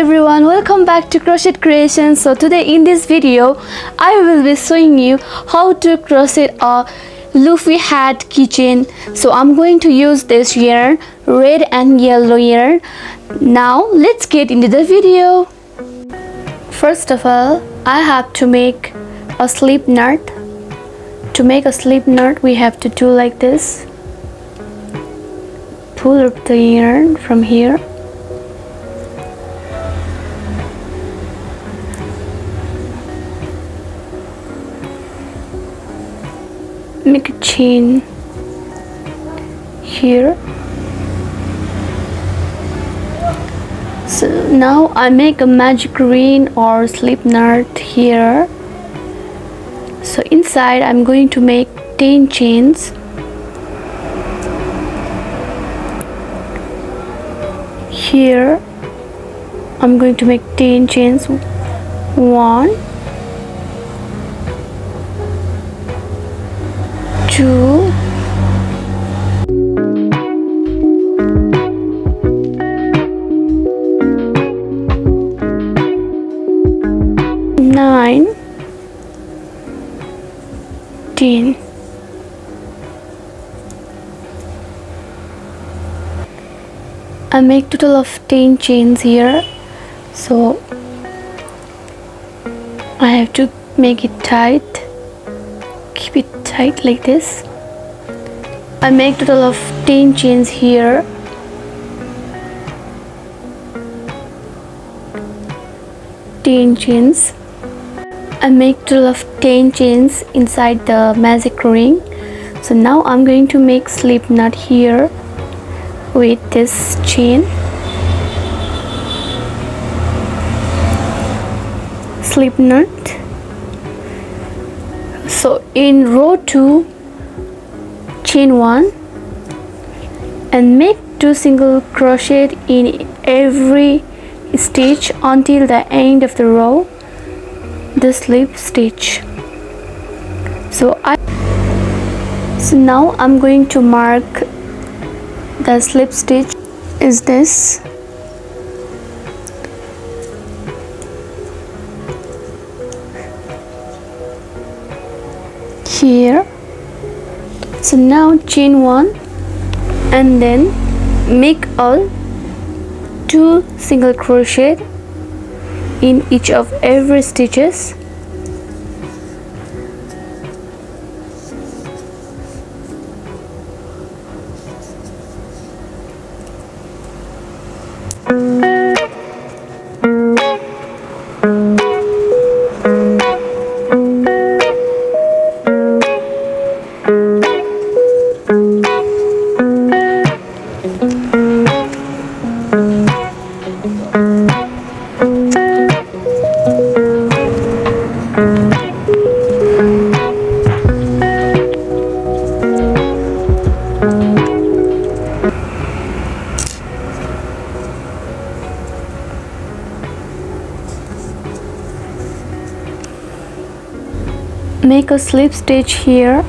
everyone, welcome back to Crochetcreations. So today in this video I will be showing you how to crochet a Luffy hat keychain. So I'm going to use this yarn, red and yellow yarn. Now let's get into the video. First of all, I have to make a slip knot. To make a slip knot we have to do like this. Pull up the yarn from here. Make a chain here. So now I make a magic ring or slip knot here. So inside I'm going to make 10 chains. Here I'm going to make 10 chains. 1, 2, 9, 10. I make total of 10 chains here, so I have to make it tight. Keep it tight like this. I make total of 10 chains here. I make total of 10 chains inside the magic ring. So now I'm going to make slip knot here with this chain. Slip knot. So in row 2, chain 1 and make 2 single crochet in every stitch until the end of the row, the slip stitch. So now I'm going to mark the slip stitch is this. Here. So now chain 1 and then make all 2 single crochet in each of every stitches. Make a slip stitch here.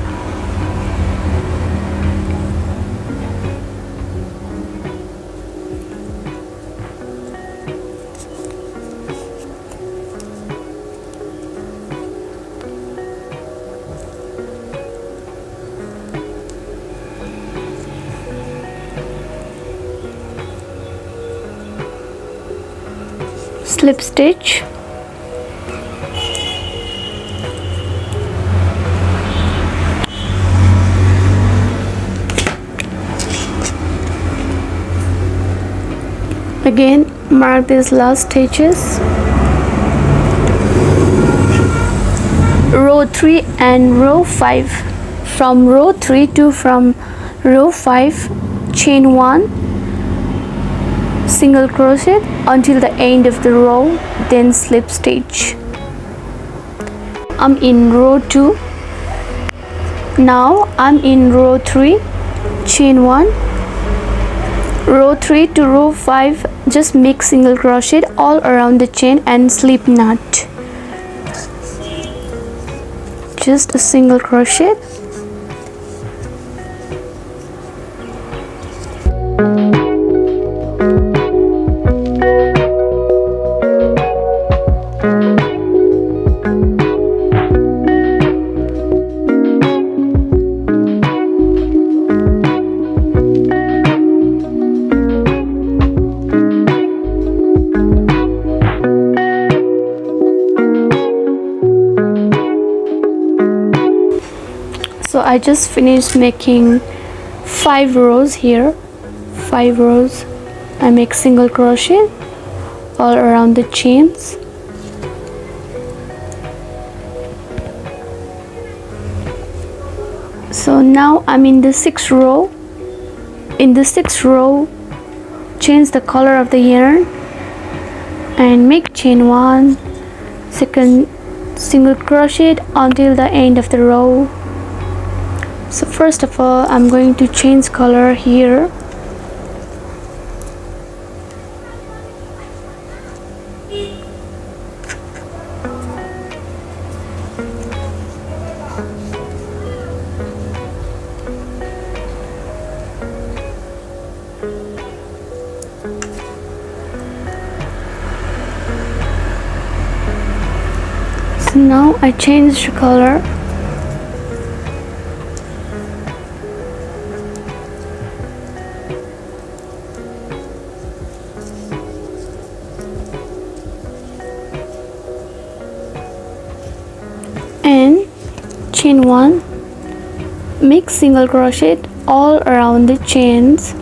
Slip stitch. Again mark these last stitches. Row 3 and row 5. From row 3 to from row 5, chain 1, single crochet until the end of the row, then slip stitch. I'm in row 2. Now I'm in row 3, chain 1. Row 3 to row 5, just make single crochet all around the chain and slip knot. Just a single crochet. So I just finished making 5 rows here. 5 rows. I make single crochet all around the chains. So now I'm in the 6th row. In the 6th row, change the color of the yarn and make chain 1, second single crochet until the end of the row. So first of all, I'm going to change color here. So now I changed color. And chain 1, make single crochet all around the chains.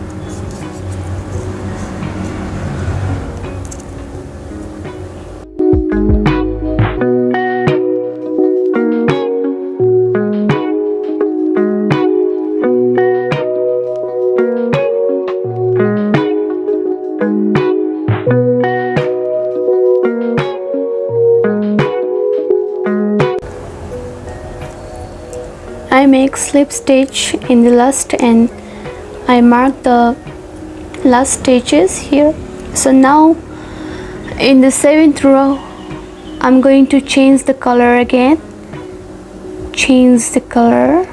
I make slip stitch in the last and I mark the last stitches here. So now in the 7th row I'm going to change the color again. Change the color.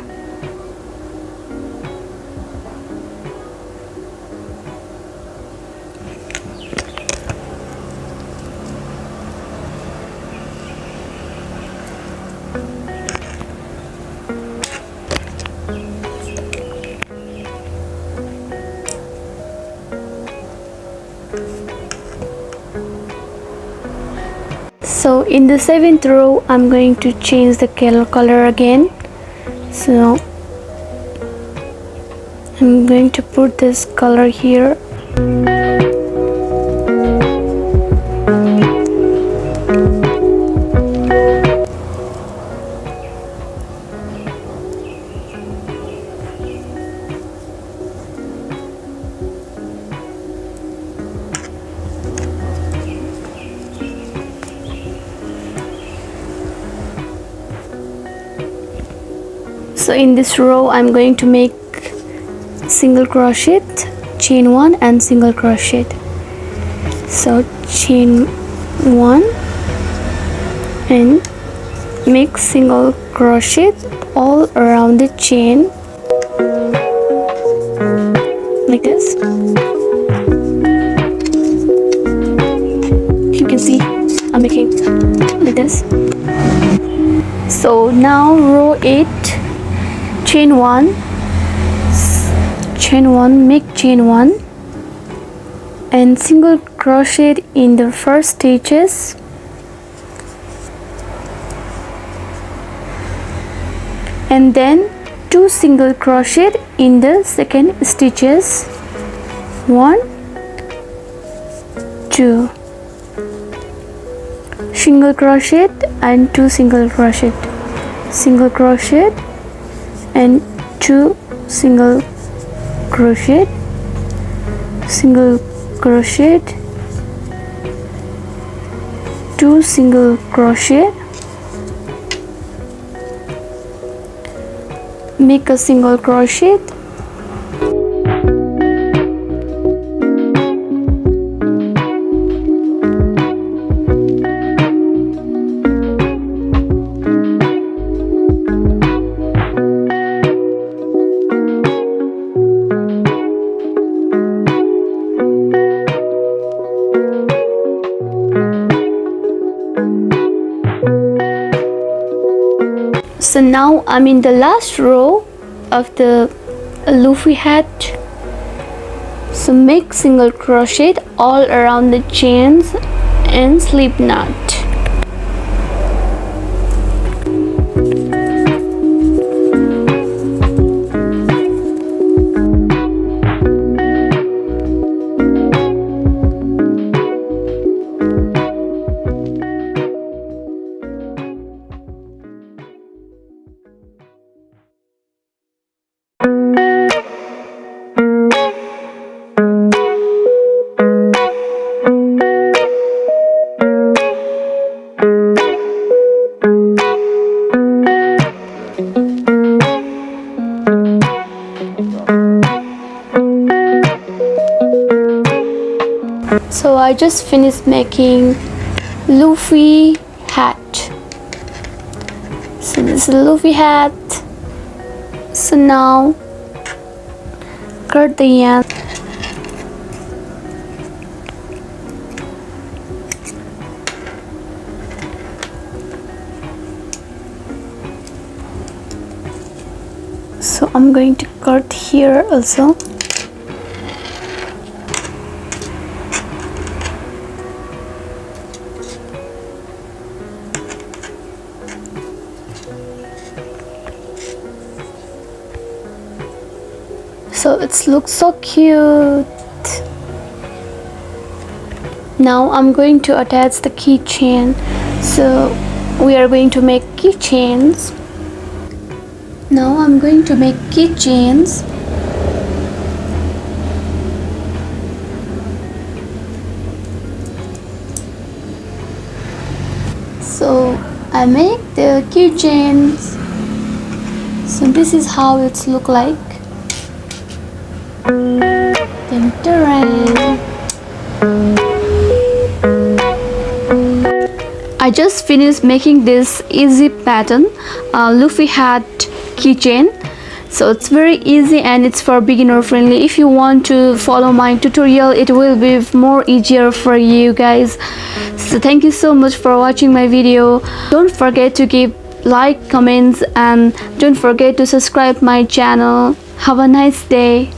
So in the 7th row I'm going to change the color again. So I'm going to put this color here. So in this row I'm going to make single crochet, chain 1 and single crochet. So chain 1 and make single crochet all around the chain like this. You can see I'm making like this. So now row 8, chain 1, make chain 1 and single crochet in the first stitches, and then 2 single crochet in the second stitches. 1, 2 single crochet and 2 single crochet, single crochet and 2 single crochet, single crochet, 2 single crochet, make a single crochet, So now I'm in the last row of the Luffy hat. So make single crochet all around the chains and slip knot. I just finished making Luffy hat. So this is Luffy hat. So now cut the yarn. So I'm going to cut here also. So it looks so cute. Now I'm going to attach the keychain. So we are going to make keychains. Now I'm going to make keychains. So I make the keychains. So this is how it's look like. I just finished making this easy pattern, Luffy hat keychain. So it's very easy and it's for beginner friendly. If you want to follow my tutorial, it will be more easier for you guys. So thank you so much for watching my video. Don't forget to give like, comments, and don't forget to subscribe my channel. Have a nice day.